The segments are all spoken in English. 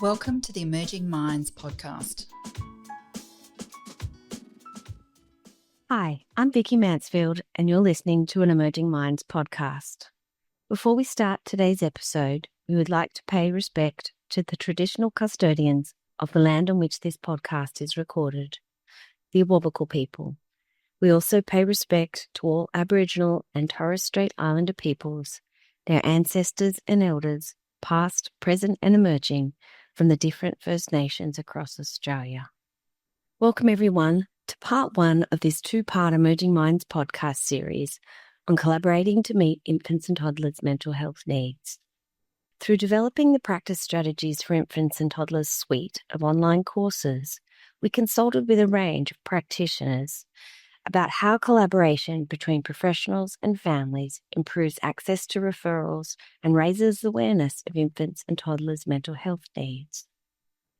Welcome to the Emerging Minds podcast. Hi, I'm Vicki Mansfield, and you're listening to an Emerging Minds podcast. Before we start today's episode, we would like to pay respect to the traditional custodians of the land on which this podcast is recorded, the Awabakal people. We also pay respect to all Aboriginal and Torres Strait Islander peoples, their ancestors and elders, past, present and emerging, from the different First Nations across Australia. Welcome everyone to part one of this two-part Emerging Minds podcast series on collaborating to meet infants and toddlers' mental health needs. Through developing the Practice Strategies for Infants and Toddlers suite of online courses, we consulted with a range of practitioners about how collaboration between professionals and families improves access to referrals and raises awareness of infants and toddlers' mental health needs.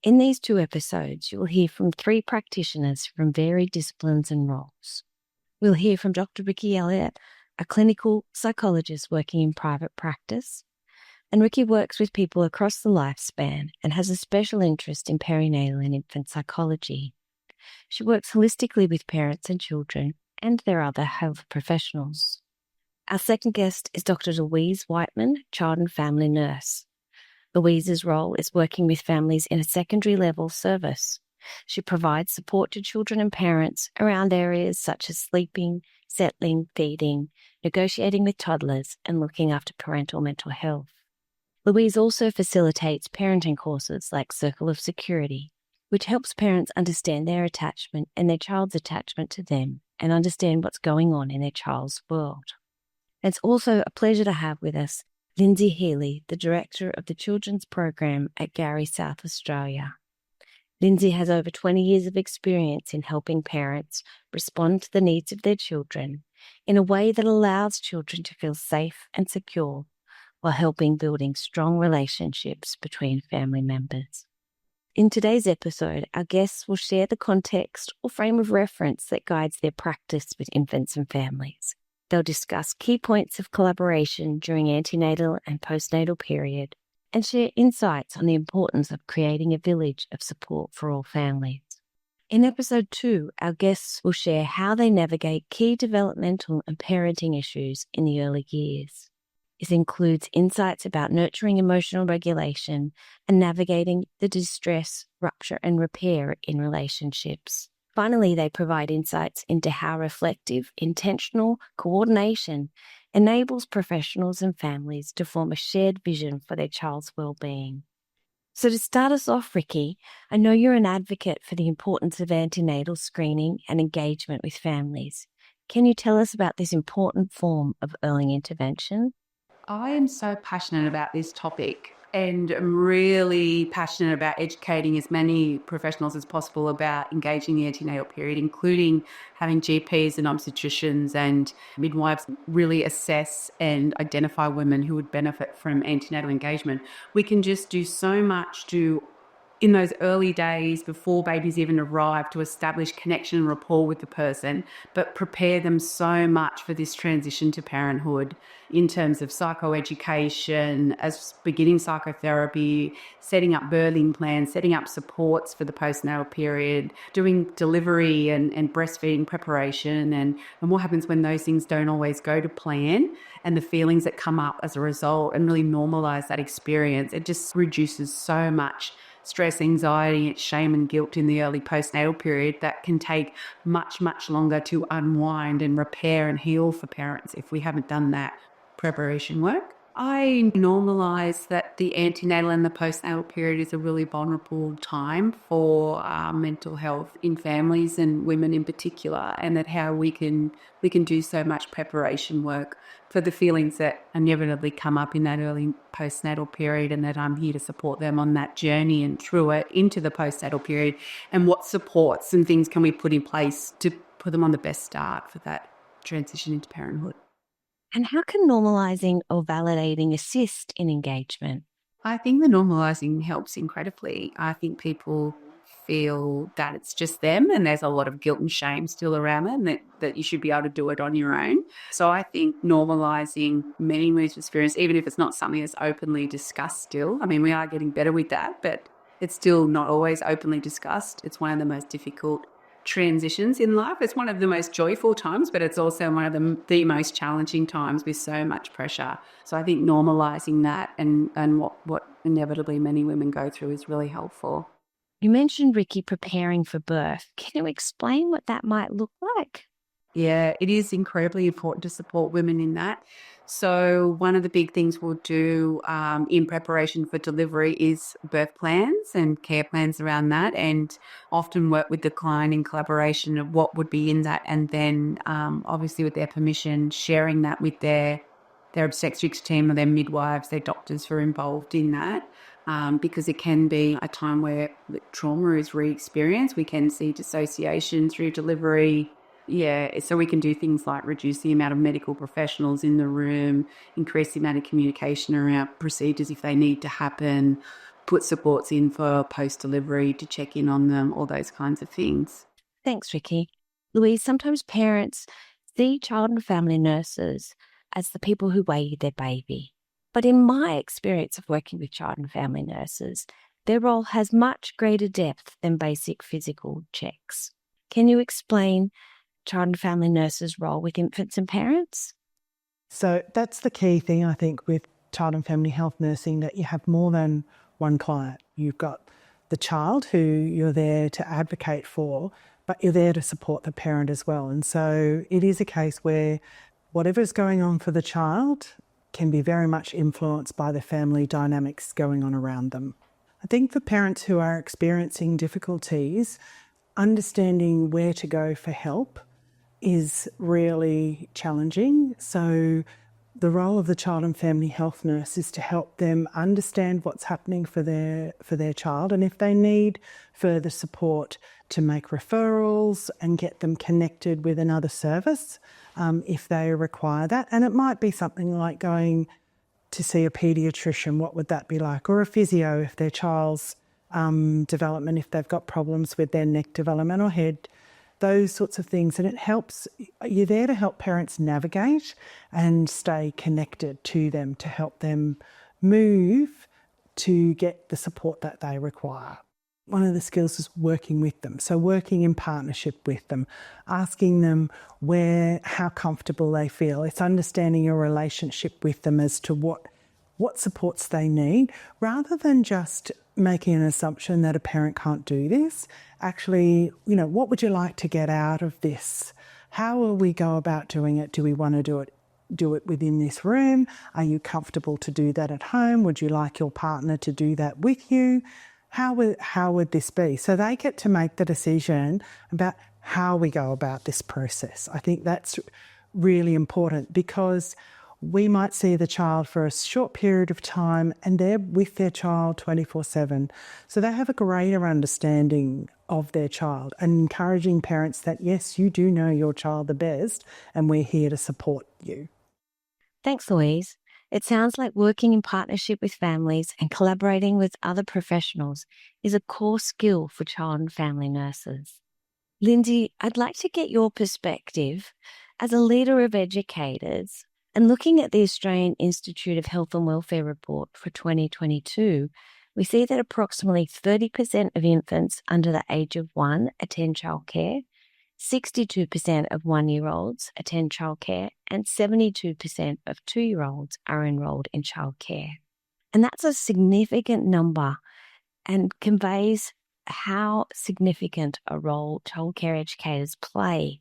In these two episodes, you'll hear from three practitioners from varied disciplines and roles. We'll hear from Dr Rickie Elliot, a clinical psychologist working in private practice, and Rickie works with people across the lifespan and has a special interest in perinatal and infant psychology. She works holistically with parents and children and their other health professionals. Our second guest is Dr Louise Wightman, child and family nurse. Louise's role is working with families in a secondary level service. She provides support to children and parents around areas such as sleeping, settling, feeding, negotiating with toddlers, and looking after parental mental health. Louise also facilitates parenting courses like Circle of Security, which helps parents understand their attachment and their child's attachment to them and understand what's going on in their child's world. It's also a pleasure to have with us Lyndsay Healy, the Director of the Children's Program at Gowrie, South Australia. Lyndsay has over 20 years of experience in helping parents respond to the needs of their children in a way that allows children to feel safe and secure while helping building strong relationships between family members. In today's episode, our guests will share the context or frame of reference that guides their practice with infants and families. They'll discuss key points of collaboration during antenatal and postnatal period and share insights on the importance of creating a village of support for all families. In episode 2, our guests will share how they navigate key developmental and parenting issues in the early years. It includes insights about nurturing emotional regulation and navigating the distress, rupture and repair in relationships. Finally, they provide insights into how reflective, intentional coordination enables professionals and families to form a shared vision for their child's well-being. So to start us off, Rickie, I know you're an advocate for the importance of antenatal screening and engagement with families. Can you tell us about this important form of early intervention? I am so passionate about this topic and I'm really passionate about educating as many professionals as possible about engaging the antenatal period, including having GPs and obstetricians and midwives really assess and identify women who would benefit from antenatal engagement. We can just do so much in those early days before babies even arrive to establish connection and rapport with the person, but prepare them so much for this transition to parenthood in terms of psychoeducation, as beginning psychotherapy, setting up birthing plans, setting up supports for the postnatal period, doing delivery and breastfeeding preparation, and what happens when those things don't always go to plan and the feelings that come up as a result, and really normalise that experience. It just reduces so much stress, anxiety, shame and guilt in the early postnatal period that can take much, much longer to unwind and repair and heal for parents if we haven't done that preparation work. I normalise that the antenatal and the postnatal period is a really vulnerable time for mental health in families and women in particular, and that how we can do so much preparation work for the feelings that inevitably come up in that early postnatal period, and that I'm here to support them on that journey and through it into the postnatal period, and what supports and things can we put in place to put them on the best start for that transition into parenthood. And how can normalising or validating assist in engagement? I think the normalising helps incredibly. I think people feel that it's just them and there's a lot of guilt and shame still around it, and that you should be able to do it on your own. So I think normalising many moods of experience, even if it's not something that's openly discussed still, I mean, we are getting better with that, but It's still not always openly discussed. It's one of the most difficult transitions in life. It's one of the most joyful times, but it's also one of the most challenging times with so much pressure. So I think normalising that and what inevitably many women go through is really helpful. You mentioned, Rickie, preparing for birth. Can you explain what that might look like? Yeah, it is incredibly important to support women in that. So one of the big things we'll do in preparation for delivery is birth plans and care plans around that, and often work with the client in collaboration of what would be in that, and then obviously with their permission, sharing that with their obstetrics team or their midwives, their doctors who are involved in that. Because it can be a time where trauma is re-experienced. We can see dissociation through delivery. Yeah, so we can do things like reduce the amount of medical professionals in the room, increase the amount of communication around procedures if they need to happen, put supports in for post-delivery to check in on them, all those kinds of things. Thanks, Rickie. Louise, sometimes parents see child and family nurses as the people who weigh their baby. But in my experience of working with child and family nurses, their role has much greater depth than basic physical checks. Can you explain child and family nurses' role with infants and parents? So that's the key thing, I think, with child and family health nursing, that you have more than one client. You've got the child who you're there to advocate for, but you're there to support the parent as well. And so it is a case where whatever's going on for the child can be very much influenced by the family dynamics going on around them. I think for parents who are experiencing difficulties, understanding where to go for help is really challenging. So the role of the child and family health nurse is to help them understand what's happening for their child, and if they need further support, to make referrals and get them connected with another service if they require that. And it might be something like going to see a paediatrician, what would that be like? Or a physio if their child's development, if they've got problems with their neck development or head, those sorts of things. And it helps, you're there to help parents navigate and stay connected to them, to help them move to get the support that they require. One of the skills is working with them. So working in partnership with them, asking them how comfortable they feel. It's understanding your relationship with them as to what supports they need, rather than just making an assumption that a parent can't do this. Actually, what would you like to get out of this? How will we go about doing it? Do we want to do it within this room? Are you comfortable to do that at home? Would you like your partner to do that with you? How would this be? So they get to make the decision about how we go about this process. I think that's really important, because we might see the child for a short period of time and they're with their child 24/7. So they have a greater understanding of their child, and encouraging parents that, yes, you do know your child the best and we're here to support you. Thanks, Louise. It sounds like working in partnership with families and collaborating with other professionals is a core skill for child and family nurses. Lyndsay, I'd like to get your perspective as a leader of educators, and looking at the Australian Institute of Health and Welfare report for 2022, we see that approximately 30% of infants under the age of 1 attend childcare, 62% of 1-year-olds attend childcare, and 72% of 2-year-olds are enrolled in childcare. And that's a significant number and conveys how significant a role childcare educators play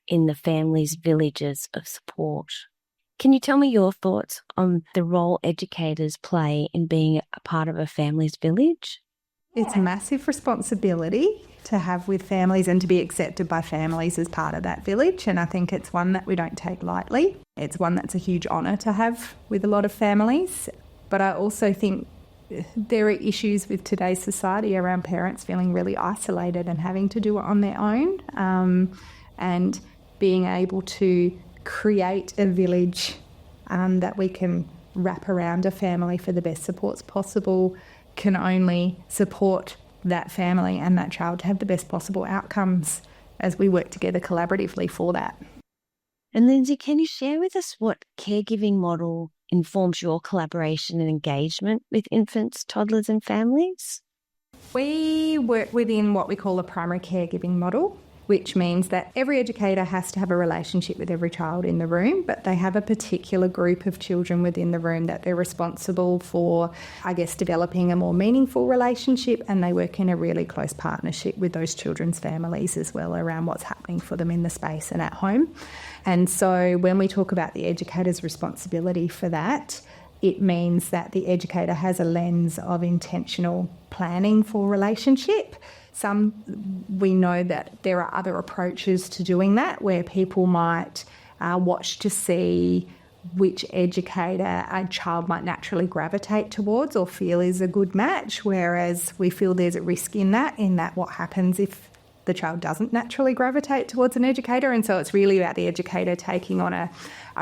in the families' villages of support. Can you tell me your thoughts on the role educators play in being a part of a family's village? It's a massive responsibility to have with families and to be accepted by families as part of that village. And I think it's one that we don't take lightly. It's one that's a huge honour to have with a lot of families. But I also think there are issues with today's society around parents feeling really isolated and having to do it on their own, and being able to create a village that we can wrap around a family for the best supports possible can only support that family and that child to have the best possible outcomes as we work together collaboratively for that. And Lyndsay, can you share with us what caregiving model informs your collaboration and engagement with infants, toddlers and families? We work within what we call a primary caregiving model, which means that every educator has to have a relationship with every child in the room, but they have a particular group of children within the room that they're responsible for, developing a more meaningful relationship, and they work in a really close partnership with those children's families as well around what's happening for them in the space and at home. And so when we talk about the educator's responsibility for that, it means that the educator has a lens of intentional planning for relationship. We know that there are other approaches to doing that where people might watch to see which educator a child might naturally gravitate towards or feel is a good match, whereas we feel there's a risk in that what happens if the child doesn't naturally gravitate towards an educator. And so it's really about the educator taking on a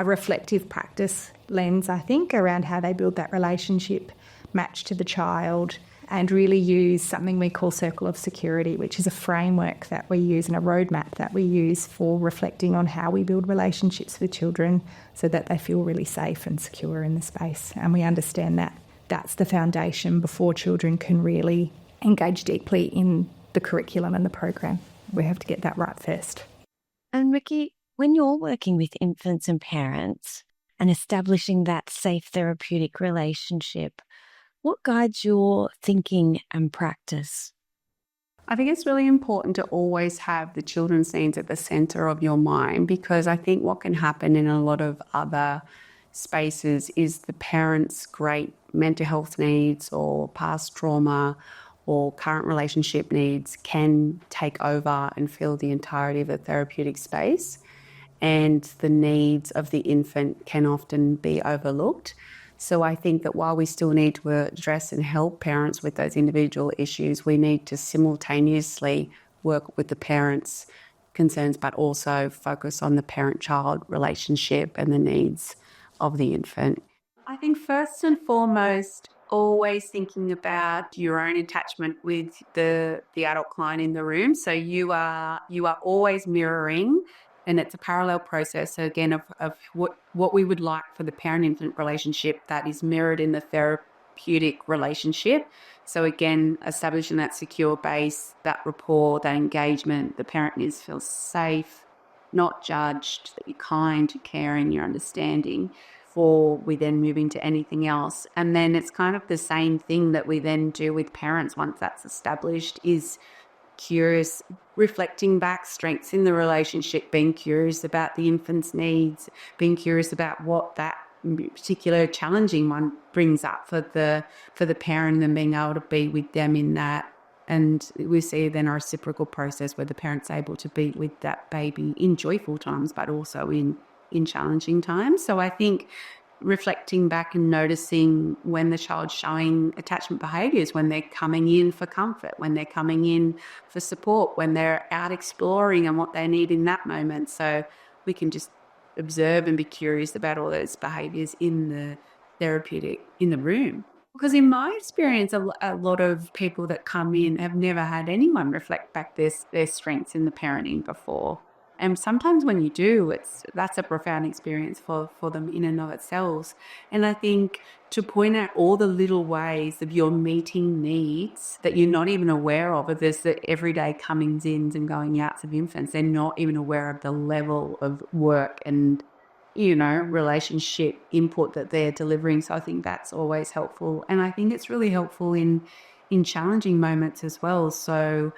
reflective practice lens, I think, around how they build that relationship match to the child, and really use something we call Circle of Security, which is a framework that we use and a roadmap that we use for reflecting on how we build relationships with children so that they feel really safe and secure in the space. And we understand that that's the foundation before children can really engage deeply in the curriculum and the program. We have to get that right first. And Rickie, when you're working with infants and parents and establishing that safe therapeutic relationship, what guides your thinking and practice? I think it's really important to always have the children's needs at the centre of your mind, because I think what can happen in a lot of other spaces is the parents' great mental health needs or past trauma or current relationship needs can take over and fill the entirety of the therapeutic space, and the needs of the infant can often be overlooked. So I think that while we still need to address and help parents with those individual issues, we need to simultaneously work with the parents' concerns, but also focus on the parent-child relationship and the needs of the infant. I think first and foremost, always thinking about your own attachment with the adult client in the room. So you are always mirroring, and it's a parallel process, so again, of what we would like for the parent-infant relationship that is mirrored in the therapeutic relationship. So again, establishing that secure base, that rapport, that engagement, the parent feels safe, not judged, that you're kind, you're caring, you're understanding, before we then move into anything else. And then it's kind of the same thing that we then do with parents once that's established, is curious, reflecting back strengths in the relationship, being curious about the infant's needs, being curious about what that particular challenging one brings up for the parent, and being able to be with them in that. And we see then a reciprocal process where the parent's able to be with that baby in joyful times, but also in challenging times. So I think reflecting back and noticing when the child's showing attachment behaviours, when they're coming in for comfort, when they're coming in for support, when they're out exploring and what they need in that moment. So we can just observe and be curious about all those behaviours in the therapeutic, in the room. Because in my experience, a lot of people that come in have never had anyone reflect back their strengths in the parenting before. And sometimes when you do, that's a profound experience for them in and of itself. And I think to point out all the little ways of you're meeting needs that you're not even aware of there's the everyday comings ins and going outs of infants. They're not even aware of the level of work and, relationship input that they're delivering. So I think that's always helpful. And I think it's really helpful in challenging moments as well. So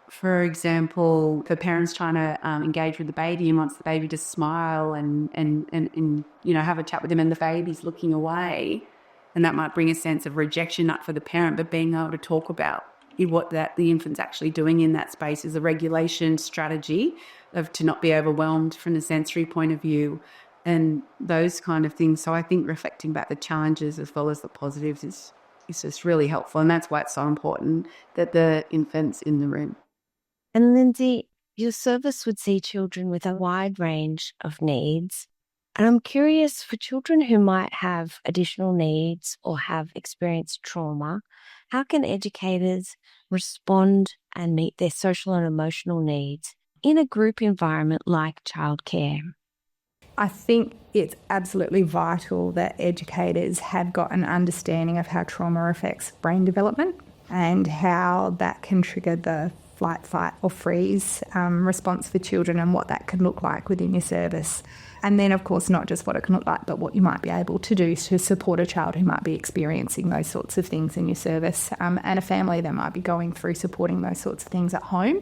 for example, if a parent's trying to engage with the baby and wants the baby to smile and have a chat with them, and the baby's looking away, and that might bring a sense of rejection up for the parent, but being able to talk about what the infant's actually doing in that space is a regulation strategy to not be overwhelmed from the sensory point of view and those kind of things. So I think reflecting back the challenges as well as the positives is just really helpful, and that's why it's so important that the infant's in the room. And Lyndsay, your service would see children with a wide range of needs. And I'm curious, for children who might have additional needs or have experienced trauma, how can educators respond and meet their social and emotional needs in a group environment like childcare? I think it's absolutely vital that educators have got an understanding of how trauma affects brain development. and how that can trigger the flight, fight or freeze response for children and what that can look like within your service. And then, of course, not just what it can look like, but what you might be able to do to support a child who might be experiencing those sorts of things in your service, and a family that might be going through supporting those sorts of things at home,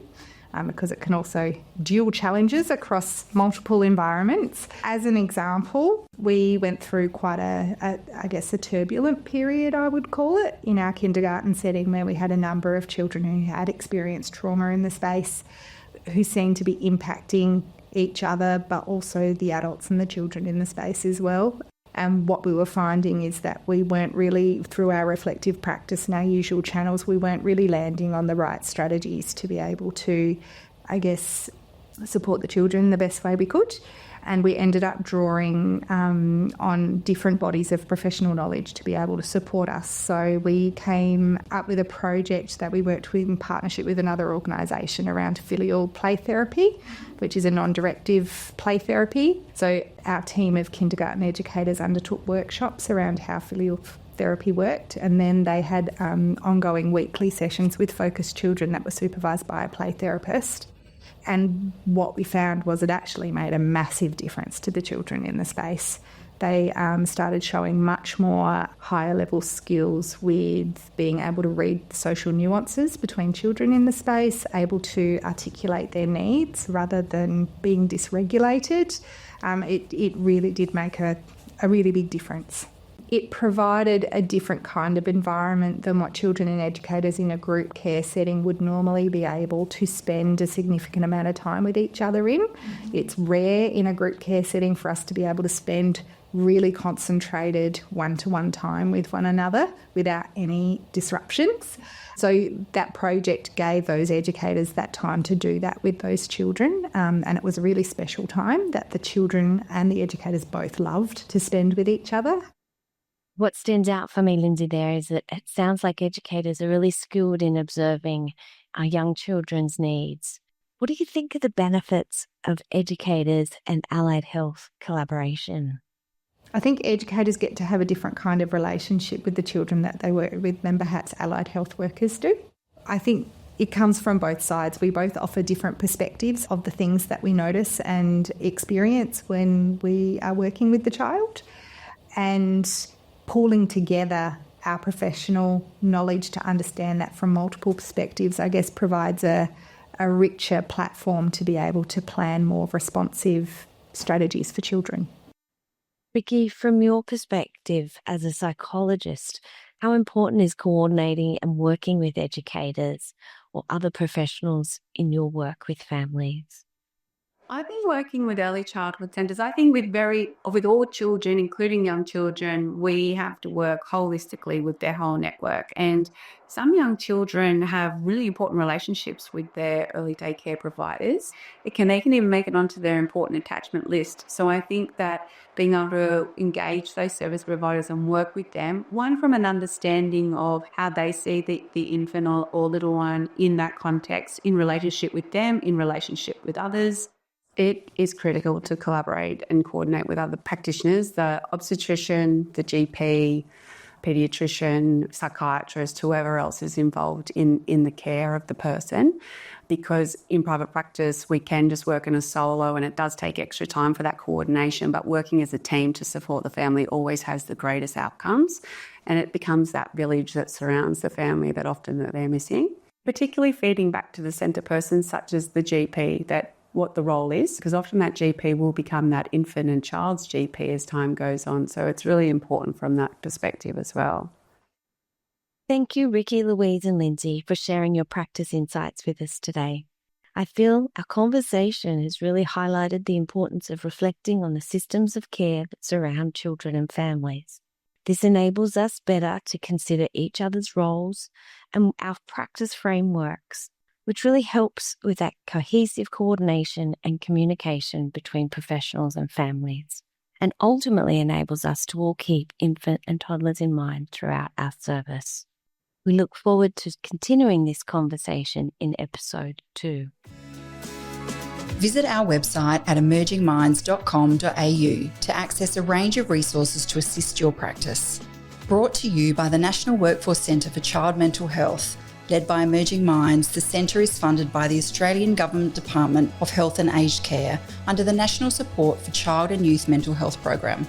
because it can also dual challenges across multiple environments. As an example, we went through quite a turbulent period, I would call it, in our kindergarten setting, where we had a number of children who had experienced trauma in the space, who seemed to be impacting each other, but also the adults and the children in the space as well. And what we were finding is that we weren't really, through our reflective practice and our usual channels, we weren't really landing on the right strategies to be able to, support the children the best way we could. And we ended up drawing on different bodies of professional knowledge to be able to support us. So we came up with a project that we worked with in partnership with another organisation around filial play therapy, which is a non-directive play therapy. So our team of kindergarten educators undertook workshops around how filial therapy worked, and then they had ongoing weekly sessions with focused children that were supervised by a play therapist. And what we found was it actually made a massive difference to the children in the space. They started showing much more higher level skills with being able to read social nuances between children in the space, able to articulate their needs rather than being dysregulated. It really did make a really big difference. It provided a different kind of environment than what children and educators in a group care setting would normally be able to spend a significant amount of time with each other in. It's rare in a group care setting for us to be able to spend really concentrated one-to-one time with one another without any disruptions. So that project gave those educators that time to do that with those children, and it was a really special time that the children and the educators both loved to spend with each other. What stands out for me, Lyndsay, there is that it sounds like educators are really skilled in observing our young children's needs. What do you think are the benefits of educators and allied health collaboration? I think educators get to have a different kind of relationship with the children that they work with than perhaps allied health workers do. I think it comes from both sides. We both offer different perspectives of the things that we notice and experience when we are working with the child, and pulling together our professional knowledge to understand that from multiple perspectives, I guess, provides a richer platform to be able to plan more responsive strategies for children. Rickie, from your perspective as a psychologist, how important is coordinating and working with educators or other professionals in your work with families? I've been working with early childhood centres. I think with all children, including young children, we have to work holistically with their whole network. And some young children have really important relationships with their early day care providers. They can even make it onto their important attachment list. So I think that being able to engage those service providers and work with them, one from an understanding of how they see the infant or little one in that context, in relationship with them, in relationship with others. It is critical to collaborate and coordinate with other practitioners, the obstetrician, the GP, paediatrician, psychiatrist, whoever else is involved in the care of the person. Because in private practice, we can just work in a solo and it does take extra time for that coordination, but working as a team to support the family always has the greatest outcomes. And it becomes that village that surrounds the family that often that they're missing. Particularly feeding back to the centre person, such as the GP, that what the role is, because often that GP will become that infant and child's GP as time goes on. So it's really important from that perspective as well. Thank you, Rickie, Louise and Lyndsay, for sharing your practice insights with us today. I feel our conversation has really highlighted the importance of reflecting on the systems of care that surround children and families. This enables us better to consider each other's roles and our practice frameworks, which really helps with that cohesive coordination and communication between professionals and families, and ultimately enables us to all keep infant and toddlers in mind throughout our service. We look forward to continuing this conversation in episode 2. Visit our website at emergingminds.com.au to access a range of resources to assist your practice. Brought to you by the National Workforce Centre for Child Mental Health. Led by Emerging Minds, the centre is funded by the Australian Government Department of Health and Aged Care under the National Support for Child and Youth Mental Health Program.